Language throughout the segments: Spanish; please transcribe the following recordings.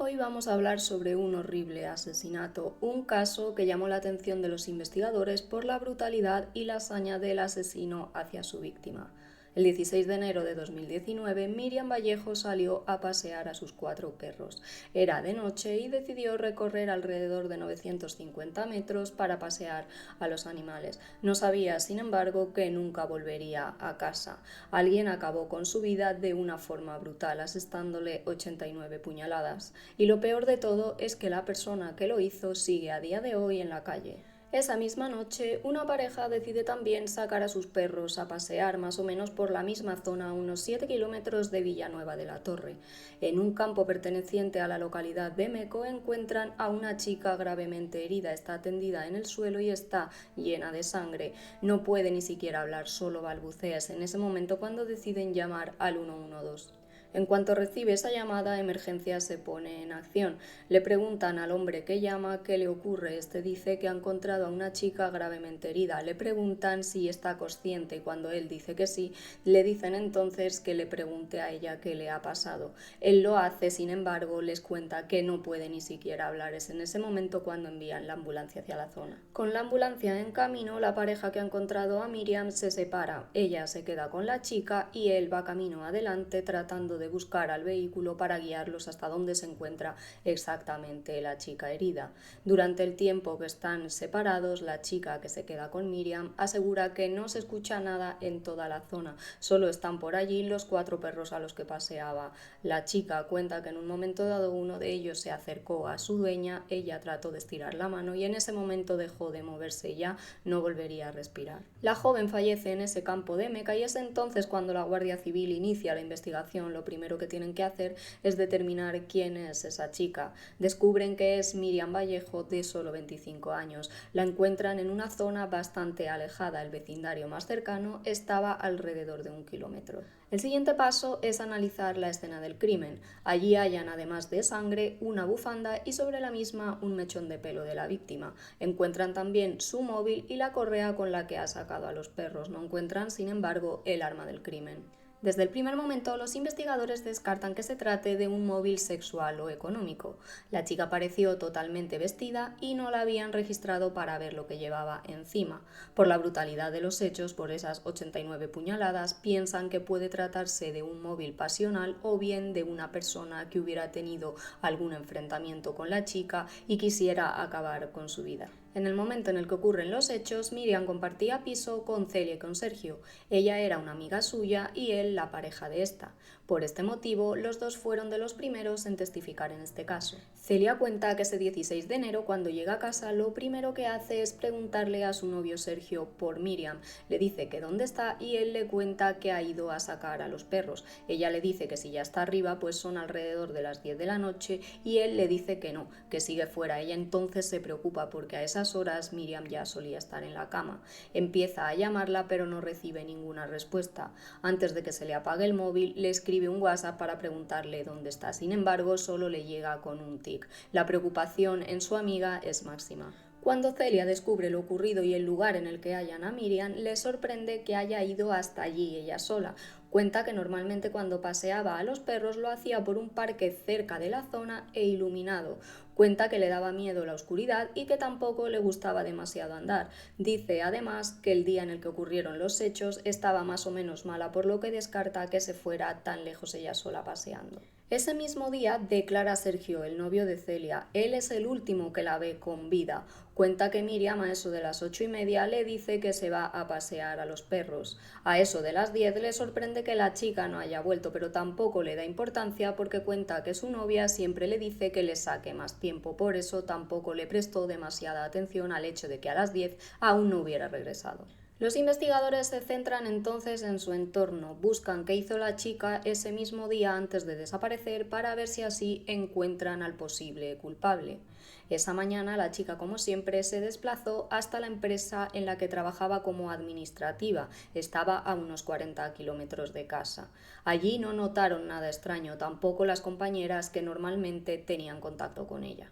Hoy vamos a hablar sobre un horrible asesinato, un caso que llamó la atención de los investigadores por la brutalidad y la hazaña del asesino hacia su víctima. El 16 de enero de 2019, Miriam Vallejo salió a pasear a sus 4 perros. Era de noche y decidió recorrer alrededor de 950 metros para pasear a los animales. No sabía, sin embargo, que nunca volvería a casa. Alguien acabó con su vida de una forma brutal, asestándole 89 puñaladas. Y lo peor de todo es que la persona que lo hizo sigue a día de hoy en la calle. Esa misma noche, una pareja decide también sacar a sus perros a pasear más o menos por la misma zona a unos 7 kilómetros de Villanueva de la Torre. En un campo perteneciente a la localidad de Meco encuentran a una chica gravemente herida, está tendida en el suelo y está llena de sangre. No puede ni siquiera hablar, solo balbucea. Es en ese momento cuando deciden llamar al 112. En cuanto recibe esa llamada, emergencia se pone en acción. Le preguntan al hombre que llama qué le ocurre. Este dice que ha encontrado a una chica gravemente herida. Le preguntan si está consciente y cuando él dice que sí, le dicen entonces que le pregunte a ella qué le ha pasado. Él lo hace, sin embargo, les cuenta que no puede ni siquiera hablar. Es en ese momento cuando envían la ambulancia hacia la zona. Con la ambulancia en camino, la pareja que ha encontrado a Miriam se separa. Ella se queda con la chica y él va camino adelante tratando de buscar al vehículo para guiarlos hasta donde se encuentra exactamente la chica herida. Durante el tiempo que están separados, la chica que se queda con Miriam asegura que no se escucha nada en toda la zona, solo están por allí los 4 perros a los que paseaba. La chica cuenta que en un momento dado uno de ellos se acercó a su dueña, ella trató de estirar la mano y en ese momento dejó de moverse y ya no volvería a respirar. La joven fallece en ese campo de Meca y es entonces cuando la Guardia Civil inicia la investigación. Lo primero que tienen que hacer es determinar quién es esa chica. Descubren que es Miriam Vallejo, de solo 25 años. La encuentran en una zona bastante alejada. El vecindario más cercano estaba alrededor de 1 kilómetro. El siguiente paso es analizar la escena del crimen. Allí hallan, además de sangre, una bufanda y sobre la misma un mechón de pelo de la víctima. Encuentran también su móvil y la correa con la que ha sacado a los perros. No encuentran, sin embargo, el arma del crimen. Desde el primer momento, los investigadores descartan que se trate de un móvil sexual o económico. La chica pareció totalmente vestida y no la habían registrado para ver lo que llevaba encima. Por la brutalidad de los hechos, por esas 89 puñaladas, piensan que puede tratarse de un móvil pasional o bien de una persona que hubiera tenido algún enfrentamiento con la chica y quisiera acabar con su vida. En el momento en el que ocurren los hechos, Miriam compartía piso con Celia y con Sergio. Ella era una amiga suya y él la pareja de esta. Por este motivo, los dos fueron de los primeros en testificar en este caso. Celia cuenta que ese 16 de enero, cuando llega a casa, lo primero que hace es preguntarle a su novio Sergio por Miriam. Le dice que dónde está y él le cuenta que ha ido a sacar a los perros. Ella le dice que si ya está arriba, pues son alrededor de las 10 de la noche y él le dice que no, que sigue fuera. Ella entonces se preocupa porque a esas horas Miriam ya solía estar en la cama. Empieza a llamarla pero no recibe ninguna respuesta. Antes de que se le apague el móvil, le escribe un WhatsApp para preguntarle dónde está. Sin embargo, solo le llega con un tic. La preocupación en su amiga es máxima. Cuando Celia descubre lo ocurrido y el lugar en el que hallan a Miriam, le sorprende que haya ido hasta allí ella sola. Cuenta que normalmente cuando paseaba a los perros lo hacía por un parque cerca de la zona e iluminado. Cuenta que le daba miedo la oscuridad y que tampoco le gustaba demasiado andar. Dice además que el día en el que ocurrieron los hechos estaba más o menos mala, por lo que descarta que se fuera tan lejos ella sola paseando. Ese mismo día declara Sergio, el novio de Celia. Él es el último que la ve con vida. Cuenta que Miriam a eso de las 8:30 le dice que se va a pasear a los perros. A eso de las 10 le sorprende que la chica no haya vuelto, pero tampoco le da importancia porque cuenta que su novia siempre le dice que le saque más tiempo. Por eso tampoco le prestó demasiada atención al hecho de que a las 10 aún no hubiera regresado. Los investigadores se centran entonces en su entorno, buscan qué hizo la chica ese mismo día antes de desaparecer para ver si así encuentran al posible culpable. Esa mañana la chica, como siempre, se desplazó hasta la empresa en la que trabajaba como administrativa. Estaba a unos 40 kilómetros de casa. Allí no notaron nada extraño, tampoco las compañeras que normalmente tenían contacto con ella.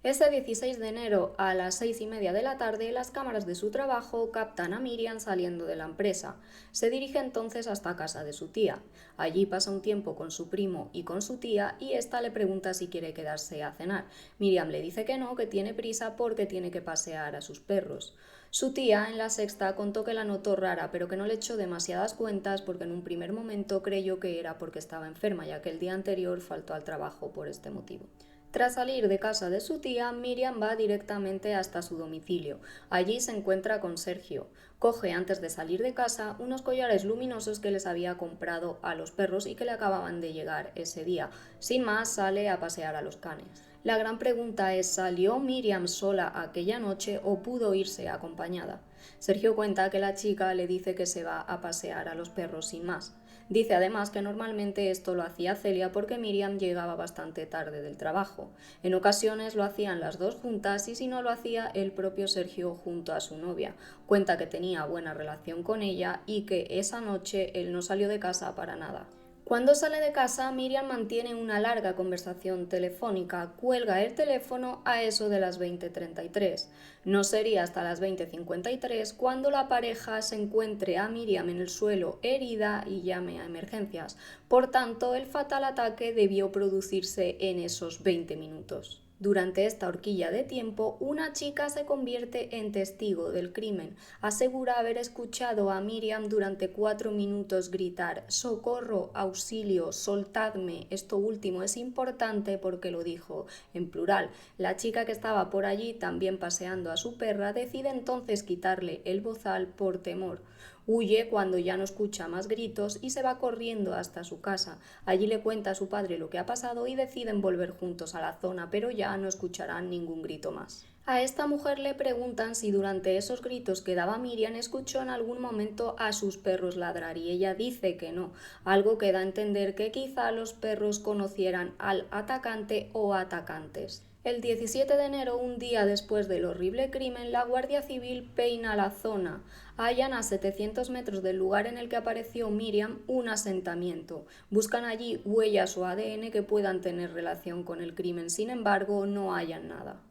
Ese 16 de enero a las 6:30 de la tarde, las cámaras de su trabajo captan a Miriam saliendo de la empresa. Se dirige entonces hasta casa de su tía. Allí pasa un tiempo con su primo y con su tía y ésta le pregunta si quiere quedarse a cenar. Miriam le dice que no, que tiene prisa porque tiene que pasear a sus perros. Su tía en la sexta contó que la notó rara, pero que no le echó demasiadas cuentas porque en un primer momento creyó que era porque estaba enferma, ya que el día anterior faltó al trabajo por este motivo. Tras salir de casa de su tía, Miriam va directamente hasta su domicilio. Allí se encuentra con Sergio. Coge antes de salir de casa unos collares luminosos que les había comprado a los perros y que le acababan de llegar ese día. Sin más, sale a pasear a los canes. La gran pregunta es, ¿salió Miriam sola aquella noche o pudo irse acompañada? Sergio cuenta que la chica le dice que se va a pasear a los perros sin más. Dice además que normalmente esto lo hacía Celia porque Miriam llegaba bastante tarde del trabajo. En ocasiones lo hacían las dos juntas y si no lo hacía el propio Sergio junto a su novia. Cuenta que tenía buena relación con ella y que esa noche él no salió de casa para nada. Cuando sale de casa, Miriam mantiene una larga conversación telefónica, cuelga el teléfono a eso de las 20:33. No sería hasta las 20:53 cuando la pareja se encuentre a Miriam en el suelo herida y llame a emergencias. Por tanto, el fatal ataque debió producirse en esos 20 minutos. Durante esta horquilla de tiempo, una chica se convierte en testigo del crimen. Asegura haber escuchado a Miriam durante 4 minutos gritar «¡Socorro! ¡Auxilio! ¡Soltadme!». Esto último es importante porque lo dijo en plural. La chica que estaba por allí también paseando a su perra decide entonces quitarle el bozal por temor. Huye cuando ya no escucha más gritos y se va corriendo hasta su casa. Allí le cuenta a su padre lo que ha pasado y deciden volver juntos a la zona, pero ya no escucharán ningún grito más. A esta mujer le preguntan si durante esos gritos que daba Miriam escuchó en algún momento a sus perros ladrar y ella dice que no, algo que da a entender que quizá los perros conocieran al atacante o atacantes. El 17 de enero, un día después del horrible crimen, la Guardia Civil peina la zona. Hallan a 700 metros del lugar en el que apareció Miriam un asentamiento. Buscan allí huellas o ADN que puedan tener relación con el crimen, sin embargo, no hallan nada.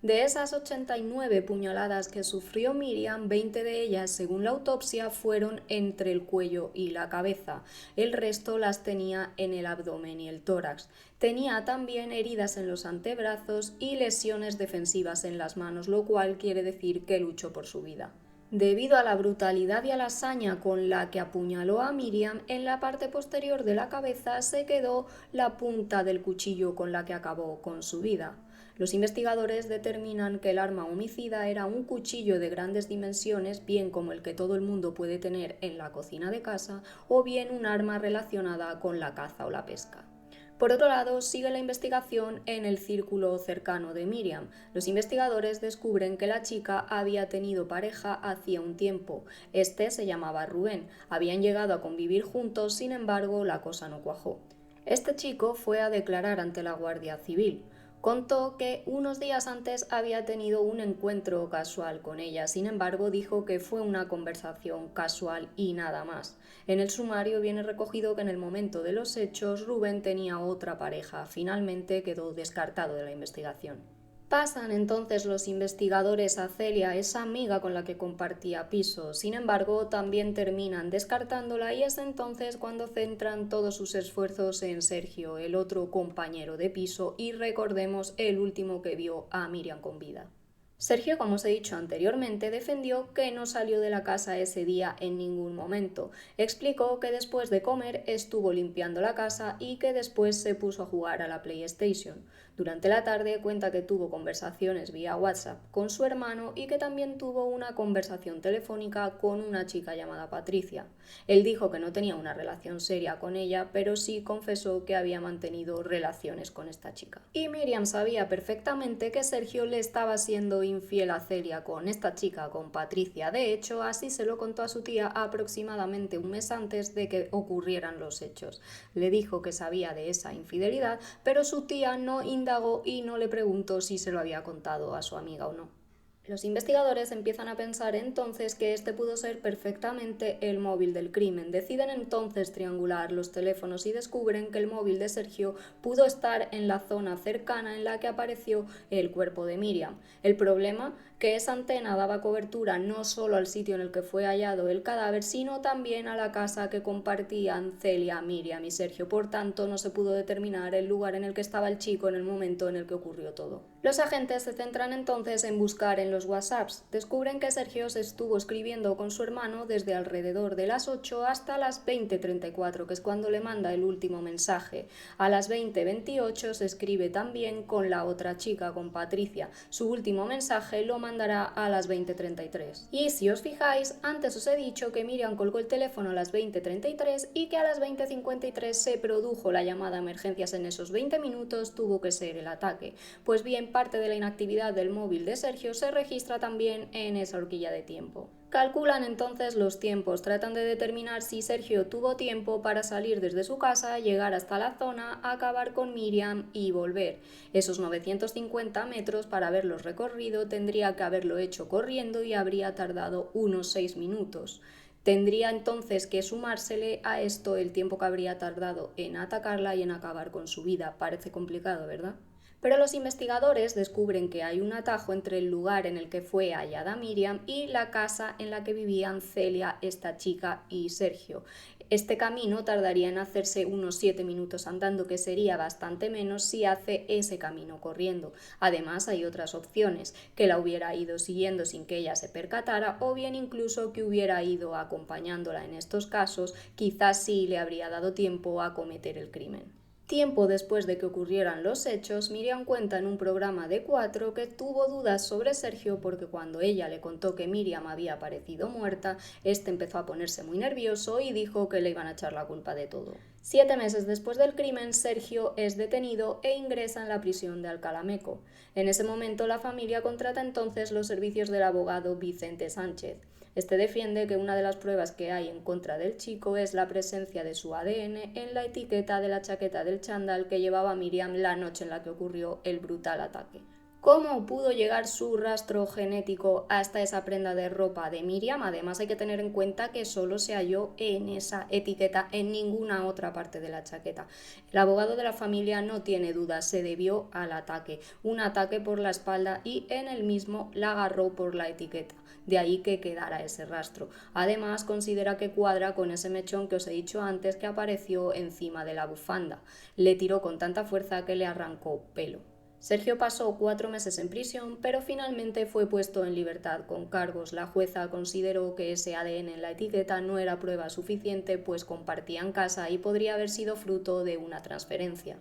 De esas 89 puñaladas que sufrió Miriam, 20 de ellas, según la autopsia, fueron entre el cuello y la cabeza. El resto las tenía en el abdomen y el tórax. Tenía también heridas en los antebrazos y lesiones defensivas en las manos, lo cual quiere decir que luchó por su vida. Debido a la brutalidad y a la hazaña con la que apuñaló a Miriam, en la parte posterior de la cabeza se quedó la punta del cuchillo con la que acabó con su vida. Los investigadores determinan que el arma homicida era un cuchillo de grandes dimensiones, bien como el que todo el mundo puede tener en la cocina de casa, o bien un arma relacionada con la caza o la pesca. Por otro lado, sigue la investigación en el círculo cercano de Miriam. Los investigadores descubren que la chica había tenido pareja hacía un tiempo. Este se llamaba Rubén. Habían llegado a convivir juntos, sin embargo, la cosa no cuajó. Este chico fue a declarar ante la Guardia Civil. Contó que unos días antes había tenido un encuentro casual con ella, sin embargo dijo que fue una conversación casual y nada más. En el sumario viene recogido que en el momento de los hechos Rubén tenía otra pareja, finalmente quedó descartado de la investigación. Pasan entonces los investigadores a Celia, esa amiga con la que compartía piso. Sin embargo, también terminan descartándola y es entonces cuando centran todos sus esfuerzos en Sergio, el otro compañero de piso, y recordemos el último que vio a Miriam con vida. Sergio, como os he dicho anteriormente, defendió que no salió de la casa ese día en ningún momento. Explicó que después de comer estuvo limpiando la casa y que después se puso a jugar a la PlayStation. Durante la tarde cuenta que tuvo conversaciones vía WhatsApp con su hermano y que también tuvo una conversación telefónica con una chica llamada Patricia. Él dijo que no tenía una relación seria con ella, pero sí confesó que había mantenido relaciones con esta chica. Y Miriam sabía perfectamente que Sergio le estaba siendo infiel a Celia con esta chica, con Patricia. De hecho, así se lo contó a su tía aproximadamente un mes antes de que ocurrieran los hechos. Le dijo que sabía de esa infidelidad, pero su tía no indagó y no le preguntó si se lo había contado a su amiga o no. Los investigadores empiezan a pensar entonces que este pudo ser perfectamente el móvil del crimen. Deciden entonces triangular los teléfonos y descubren que el móvil de Sergio pudo estar en la zona cercana en la que apareció el cuerpo de Miriam. El problema, que esa antena daba cobertura no solo al sitio en el que fue hallado el cadáver, sino también a la casa que compartían Celia, Miriam y Sergio. Por tanto, no se pudo determinar el lugar en el que estaba el chico en el momento en el que ocurrió todo. Los agentes se centran entonces en buscar en los WhatsApps. Descubren que Sergio se estuvo escribiendo con su hermano desde alrededor de las 8 hasta las 20:34, que es cuando le manda el último mensaje. A las 20:28 se escribe también con la otra chica, con Patricia. Su último mensaje lo mandará a las 20:33. Y si os fijáis, antes os he dicho que Miriam colgó el teléfono a las 20:33 y que a las 20:53 se produjo la llamada a emergencias. En esos 20 minutos tuvo que ser el ataque. Pues bien, parte de la inactividad del móvil de Sergio se registra también en esa horquilla de tiempo. Calculan entonces los tiempos, tratan de determinar si Sergio tuvo tiempo para salir desde su casa, llegar hasta la zona, acabar con Miriam y volver. Esos 950 metros, para haberlos recorrido, tendría que haberlo hecho corriendo y habría tardado unos 6 minutos. Tendría entonces que sumársele a esto el tiempo que habría tardado en atacarla y en acabar con su vida. Parece complicado, ¿verdad? Pero los investigadores descubren que hay un atajo entre el lugar en el que fue hallada Miriam y la casa en la que vivían Celia, esta chica, y Sergio. Este camino tardaría en hacerse unos 7 minutos andando, que sería bastante menos si hace ese camino corriendo. Además, hay otras opciones: que la hubiera ido siguiendo sin que ella se percatara, o bien incluso que hubiera ido acompañándola. En estos casos, quizás sí le habría dado tiempo a cometer el crimen. Tiempo después de que ocurrieran los hechos, Miriam cuenta en un programa de 4 que tuvo dudas sobre Sergio porque cuando ella le contó que Miriam había aparecido muerta, este empezó a ponerse muy nervioso y dijo que le iban a echar la culpa de todo. 7 meses después del crimen, Sergio es detenido e ingresa en la prisión de Alcalameco. En ese momento, la familia contrata entonces los servicios del abogado Vicente Sánchez. Este defiende que una de las pruebas que hay en contra del chico es la presencia de su ADN en la etiqueta de la chaqueta del chándal que llevaba Miriam la noche en la que ocurrió el brutal ataque. ¿Cómo pudo llegar su rastro genético hasta esa prenda de ropa de Miriam? Además, hay que tener en cuenta que solo se halló en esa etiqueta, en ninguna otra parte de la chaqueta. El abogado de la familia no tiene dudas, se debió al ataque, un ataque por la espalda, y en el mismo la agarró por la etiqueta. De ahí que quedara ese rastro. Además, considera que cuadra con ese mechón que os he dicho antes que apareció encima de la bufanda. Le tiró con tanta fuerza que le arrancó pelo. Sergio pasó 4 meses en prisión, pero finalmente fue puesto en libertad con cargos. La jueza consideró que ese ADN en la etiqueta no era prueba suficiente, pues compartían casa y podría haber sido fruto de una transferencia.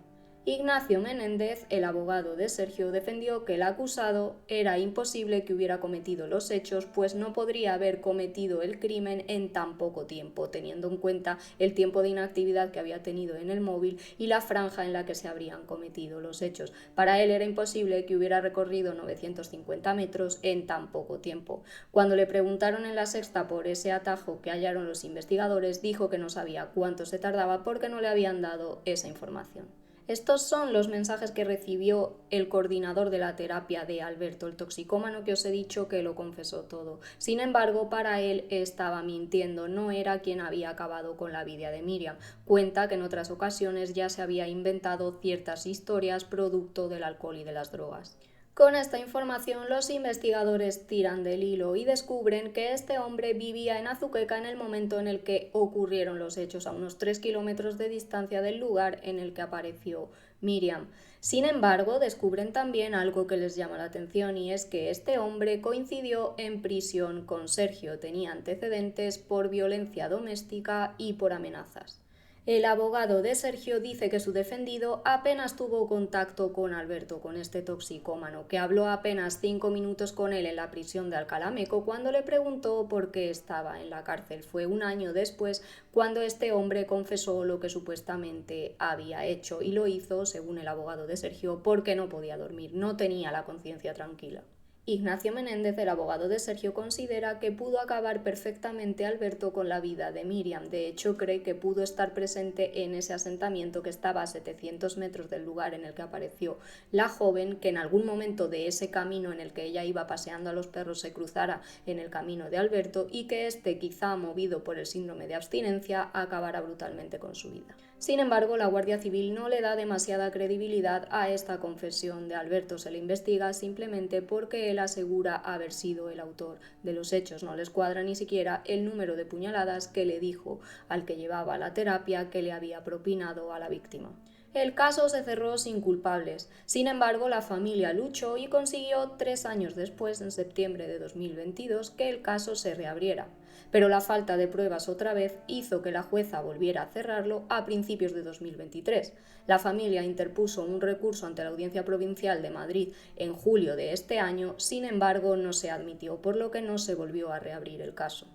Ignacio Menéndez, el abogado de Sergio, defendió que el acusado era imposible que hubiera cometido los hechos, pues no podría haber cometido el crimen en tan poco tiempo, teniendo en cuenta el tiempo de inactividad que había tenido en el móvil y la franja en la que se habrían cometido los hechos. Para él era imposible que hubiera recorrido 950 metros en tan poco tiempo. Cuando le preguntaron en la sexta por ese atajo que hallaron los investigadores, dijo que no sabía cuánto se tardaba porque no le habían dado esa información. Estos son los mensajes que recibió el coordinador de la terapia de Alberto, el toxicómano que os he dicho que lo confesó todo. Sin embargo, para él estaba mintiendo, no era quien había acabado con la vida de Miriam. Cuenta que en otras ocasiones ya se había inventado ciertas historias producto del alcohol y de las drogas. Con esta información, los investigadores tiran del hilo y descubren que este hombre vivía en Azuqueca en el momento en el que ocurrieron los hechos, a unos 3 kilómetros de distancia del lugar en el que apareció Miriam. Sin embargo, descubren también algo que les llama la atención, y es que este hombre coincidió en prisión con Sergio. Tenía antecedentes por violencia doméstica y por amenazas. El abogado de Sergio dice que su defendido apenas tuvo contacto con Alberto, con este toxicómano, que habló apenas 5 minutos con él en la prisión de Alcalameco cuando le preguntó por qué estaba en la cárcel. Fue un año después cuando este hombre confesó lo que supuestamente había hecho, y lo hizo, según el abogado de Sergio, porque no podía dormir, no tenía la conciencia tranquila. Ignacio Menéndez, el abogado de Sergio, considera que pudo acabar perfectamente Alberto con la vida de Miriam. De hecho, cree que pudo estar presente en ese asentamiento que estaba a 700 metros del lugar en el que apareció la joven, que en algún momento de ese camino en el que ella iba paseando a los perros se cruzara en el camino de Alberto y que éste, quizá movido por el síndrome de abstinencia, acabara brutalmente con su vida. Sin embargo, la Guardia Civil no le da demasiada credibilidad a esta confesión de Alberto. Se le investiga simplemente porque él asegura haber sido el autor de los hechos. No les cuadra ni siquiera el número de puñaladas que le dijo al que llevaba la terapia que le había propinado a la víctima. El caso se cerró sin culpables. Sin embargo, la familia luchó y consiguió 3 años después, en septiembre de 2022, que el caso se reabriera. Pero la falta de pruebas otra vez hizo que la jueza volviera a cerrarlo a principios de 2023. La familia interpuso un recurso ante la Audiencia Provincial de Madrid en julio de este año, sin embargo no se admitió, por lo que no se volvió a reabrir el caso.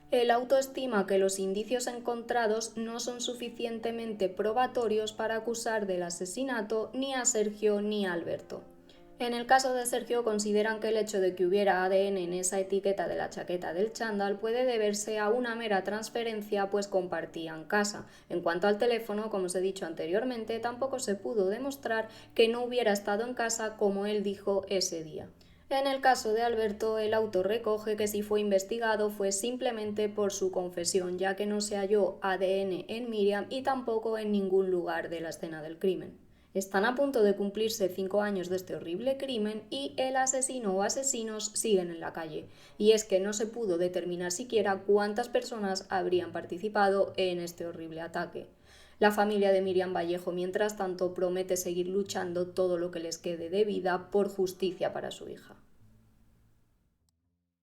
El auto estima que los indicios encontrados no son suficientemente probatorios para acusar del asesinato ni a Sergio ni a Alberto. En el caso de Sergio, consideran que el hecho de que hubiera ADN en esa etiqueta de la chaqueta del chándal puede deberse a una mera transferencia, pues compartían casa. En cuanto al teléfono, como os he dicho anteriormente, tampoco se pudo demostrar que no hubiera estado en casa como él dijo ese día. En el caso de Alberto, el auto recoge que si fue investigado fue simplemente por su confesión, ya que no se halló ADN en Miriam y tampoco en ningún lugar de la escena del crimen. Están a punto de cumplirse 5 años de este horrible crimen y el asesino o asesinos siguen en la calle. Y es que no se pudo determinar siquiera cuántas personas habrían participado en este horrible ataque. La familia de Miriam Vallejo, mientras tanto, promete seguir luchando todo lo que les quede de vida por justicia para su hija.